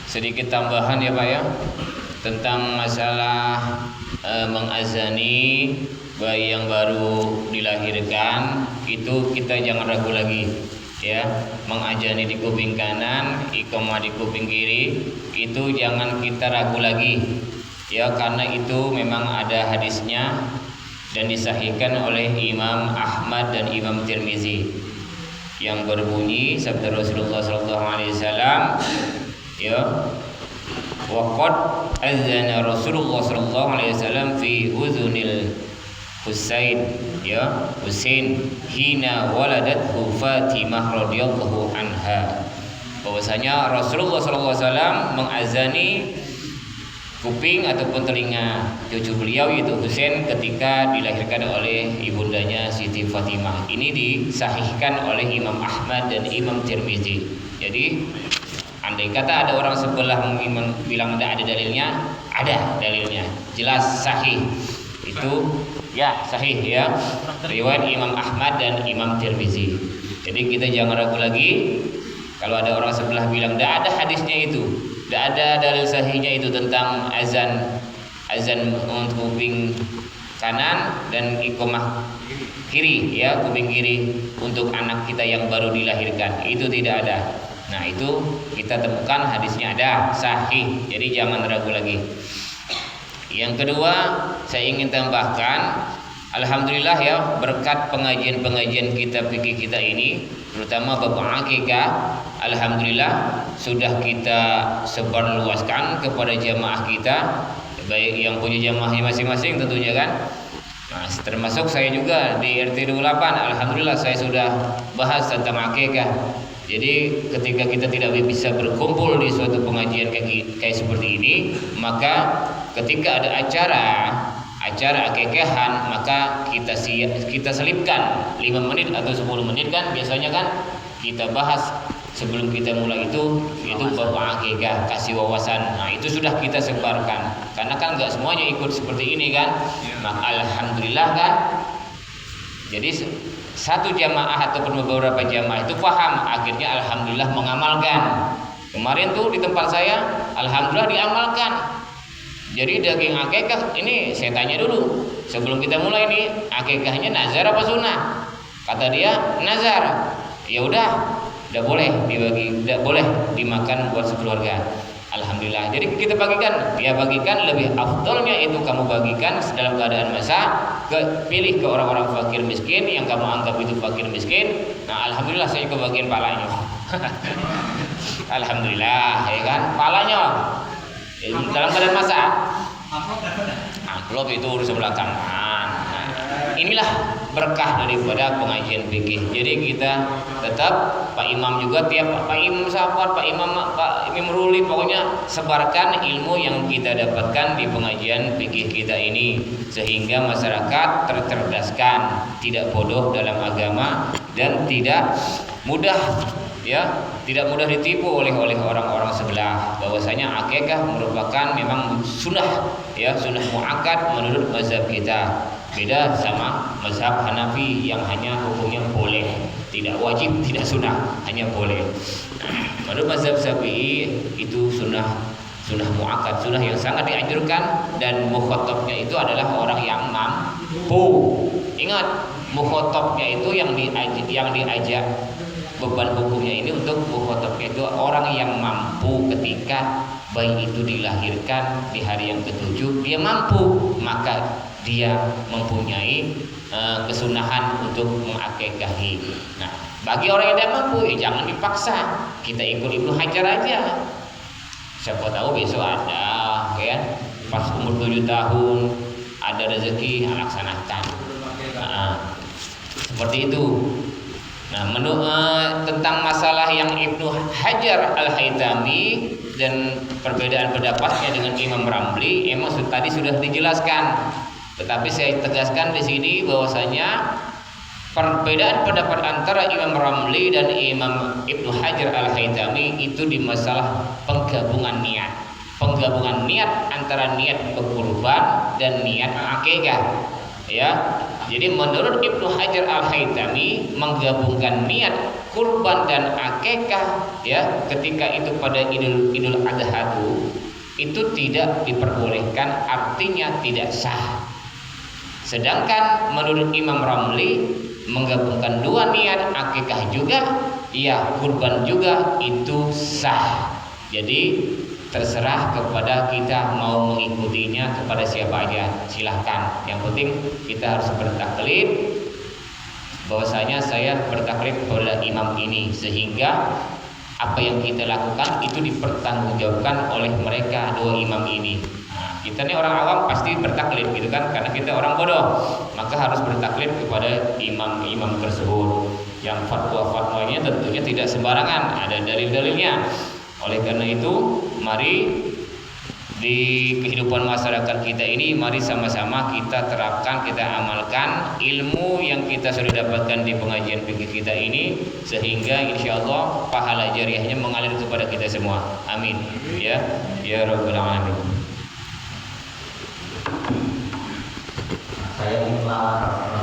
sedikit tambahan ya Pak ya, tentang masalah mengazani bayi yang baru dilahirkan. Itu kita jangan ragu lagi ya, mengazani di kuping kanan, iqamah di kuping kiri, itu jangan kita ragu lagi ya, karena itu memang ada hadisnya dan disahihkan oleh Imam Ahmad dan Imam Tirmizi yang berbunyi sabda Rasulullah SAW ya, waqad azana Rasulullah SAW fi uzunil Husain ya, Husain hina waladathu Fatimah radhiyallahu anha, bahwasanya Rasulullah SAW mengazani kuping ataupun telinga cucu beliau yaitu Husain ketika dilahirkan oleh ibundanya Siti Fatimah. Ini disahihkan oleh Imam Ahmad dan Imam Tirmizi. Jadi andai kata ada orang sebelah bilang tidak ada dalilnya, ada dalilnya, jelas sahih. Itu ya sahih ya, riwayat Imam Ahmad dan Imam Tirmizi. Jadi kita jangan ragu lagi kalau ada orang sebelah bilang tidak ada hadisnya itu, tidak ada dalil sahihnya itu tentang azan untuk kuping kanan dan iqamah kiri ya, kuping kiri untuk anak kita yang baru dilahirkan, itu tidak ada. Nah itu kita temukan hadisnya ada sahih, jadi jangan ragu lagi. Yang kedua saya ingin tambahkan, alhamdulillah ya, berkat pengajian-pengajian kita fikih kita ini, terutama bab akikah, alhamdulillah sudah kita sebarluaskan kepada jamaah kita, baik yang punya jamaahnya masing-masing tentunya kan. Nah, termasuk saya juga di RT 28, alhamdulillah saya sudah bahas tentang akikah. Jadi ketika kita tidak bisa berkumpul di suatu pengajian kayak seperti ini, maka ketika ada acara akikahan, maka kita selipkan 5 menit atau 10 menit kan biasanya kan kita bahas sebelum kita mulai itu bahwa akikah, kasih wawasan. Nah itu sudah kita sebarkan, karena kan nggak semuanya ikut seperti ini kan. Maka alhamdulillah kan, jadi satu jamaah ataupun beberapa jamaah itu paham, akhirnya alhamdulillah mengamalkan. Kemarin tuh di tempat saya alhamdulillah diamalkan. Jadi daging akikah ini saya tanya dulu sebelum kita mulai nih, akikahnya nazar apa sunnah? Kata dia nazar. Ya udah, tidak boleh dibagi, tidak boleh dimakan buat sekeluarga. Alhamdulillah. Jadi kita bagikan, dia bagikan lebih afdolnya itu kamu bagikan dalam keadaan masak, pilih ke orang-orang fakir miskin yang kamu anggap itu fakir miskin. Nah alhamdulillah saya kebagian palanya. Alhamdulillah ya kan, palanya dalam keadaan masak. Amplop itu urusan belakangan. Nah, inilah berkah daripada pengajian fikih. Jadi kita tetap, Pak Imam juga tiap Pak Imam Safar, Pak Imam Ruli, pokoknya sebarkan ilmu yang kita dapatkan di pengajian fikih kita ini, sehingga masyarakat tercerdaskan, tidak bodoh dalam agama dan tidak mudah ditipu oleh orang-orang sebelah, bahwasanya akikah merupakan memang sunnah ya, sunnah muakkad menurut mazhab kita. Beda sama mazhab Hanafi yang hanya hukumnya boleh, tidak wajib, tidak sunnah, hanya boleh. Menurut mazhab Syafi'i itu sunnah muakkad, sunnah yang sangat dianjurkan, dan mukhatabnya itu adalah orang yang mampu. Ingat, mukhatabnya itu yang diajak beban hukumnya ini untuk mukhatabnya itu orang yang mampu. Ketika bayi itu dilahirkan di hari yang ke-7 dia mampu, maka dia mempunyai kesunahan untuk mengakikahi. Nah, bagi orang yang tidak mampu ya jangan dipaksa. Kita ikut Ibnu Hajar aja. Siapa tahu besok ada ya, pas umur 7 tahun ada rezeki, laksanakan. Nah, seperti itu. Nah, tentang masalah yang Ibnu Hajar Al-Haytami dan perbedaan pendapatnya dengan Imam Ramli, emang tadi sudah dijelaskan. Tetapi saya tegaskan di sini bahwasanya perbedaan pendapat antara Imam Ramli dan Imam Ibnu Hajar Al-Haytami itu di masalah penggabungan niat antara niat berkurban dan niat akikah. Ya, jadi menurut Ibnu Hajar Al-Haytami menggabungkan niat kurban dan akikah ya ketika itu pada Idul Adha itu tidak diperbolehkan, artinya tidak sah. Sedangkan menurut Imam Ramli menggabungkan dua niat akikah juga ya kurban juga itu sah. Jadi terserah kepada kita mau mengikutinya kepada siapa aja, silahkan. Yang penting kita harus bertaklid bahwasanya saya bertaklid kepada imam ini, sehingga apa yang kita lakukan itu dipertanggungjawabkan oleh mereka dua imam ini. Nah, kita ini orang awam pasti bertaklid gitu kan, karena kita orang bodoh, maka harus bertaklid kepada imam-imam tersebut. Yang fatwa-fatwanya tentunya tidak sembarangan, ada dalil-dalilnya. Oleh karena itu, mari di kehidupan masyarakat kita ini, mari sama-sama kita terapkan, kita amalkan ilmu yang kita sudah dapatkan di pengajian fikih kita ini, sehingga insya Allah pahala jariahnya mengalir kepada kita semua. Amin. Ya, ya Rabbal Alamin. Saya ingin melamar